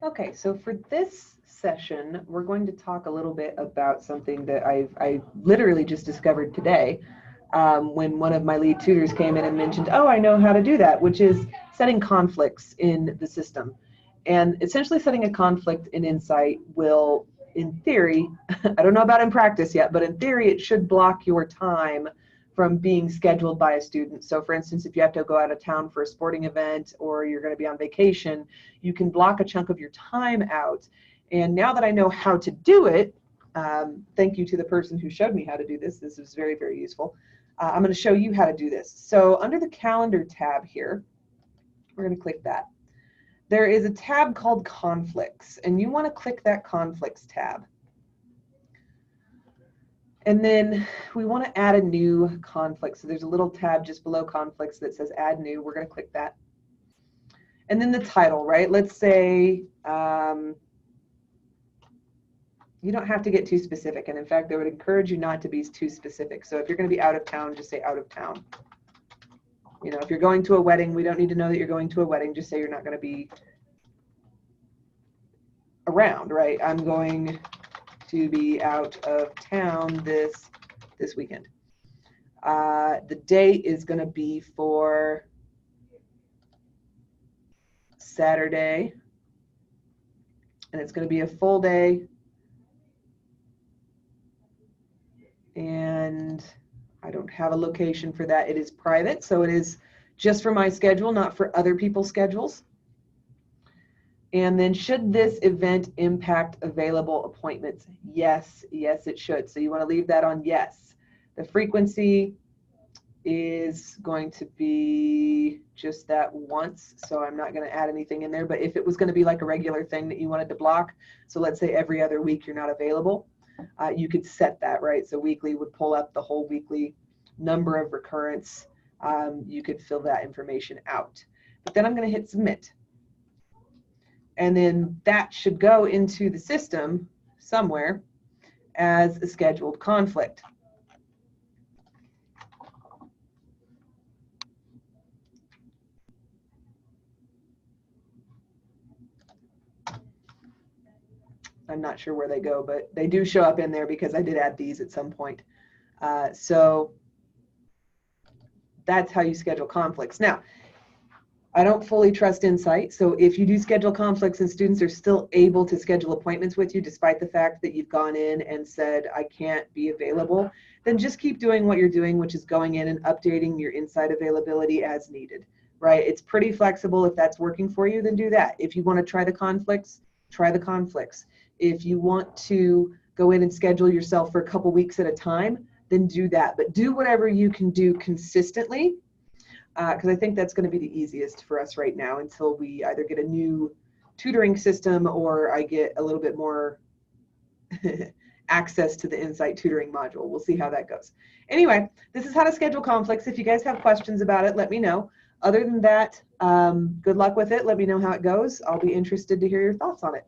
Okay, so for this session, we're going to talk a little bit about something that I literally just discovered today when one of my lead tutors came in and mentioned, oh, I know how to do that, which is setting conflicts in the system. And essentially setting a conflict in Insight will, in theory, I don't know about in practice yet, but in theory, it should block your time from being scheduled by a student. So for instance, if you have to go out of town for a sporting event or you're going to be on vacation, you can block a chunk of your time out. And now that I know how to do it, thank you to the person who showed me how to do this. This is very, very useful. I'm going to show you how to do this. So under the calendar tab here, we're going to click that. There is a tab called conflicts, and you want to click that conflicts tab. And then we want to add a new conflict. So there's a little tab just below conflicts that says add new. We're going to click that. And then the title, right? Let's say you don't have to get too specific. And in fact, I would encourage you not to be too specific. So if you're going to be out of town, just say out of town. You know, if you're going to a wedding, we don't need to know that you're going to a wedding. Just say you're not going to be around, right? I'm going to be out of town this weekend. The date is going to be for Saturday, and it's going to be a full day. And I don't have a location for that. It is private, so it is just for my schedule, not for other people's schedules. And then should this event impact available appointments? Yes, yes, it should. So you want to leave that on yes. The frequency is going to be just that once, so I'm not going to add anything in there. But if it was going to be like a regular thing that you wanted to block, so let's say every other week you're not available, you could set that, right? So weekly would pull up the whole weekly number of recurrence. You could fill that information out. But then I'm going to hit submit. And then that should go into the system somewhere as a scheduled conflict. I'm not sure where they go, but they do show up in there because I did add these at some point. So that's how you schedule conflicts. Now, I don't fully trust Insight, so if you do schedule conflicts and students are still able to schedule appointments with you despite the fact that you've gone in and said, I can't be available, then just keep doing what you're doing, which is going in and updating your Insight availability as needed, right? It's pretty flexible. If that's working for you, then do that. If you want to try the conflicts, try the conflicts. If you want to go in and schedule yourself for a couple weeks at a time, then do that. But do whatever you can do consistently, because I think that's going to be the easiest for us right now until we either get a new tutoring system or I get a little bit more access to the Insight tutoring module. We'll see how that goes. Anyway, this is how to schedule conflicts. If you guys have questions about it, let me know. Other than that, good luck with it. Let me know how it goes. I'll be interested to hear your thoughts on it.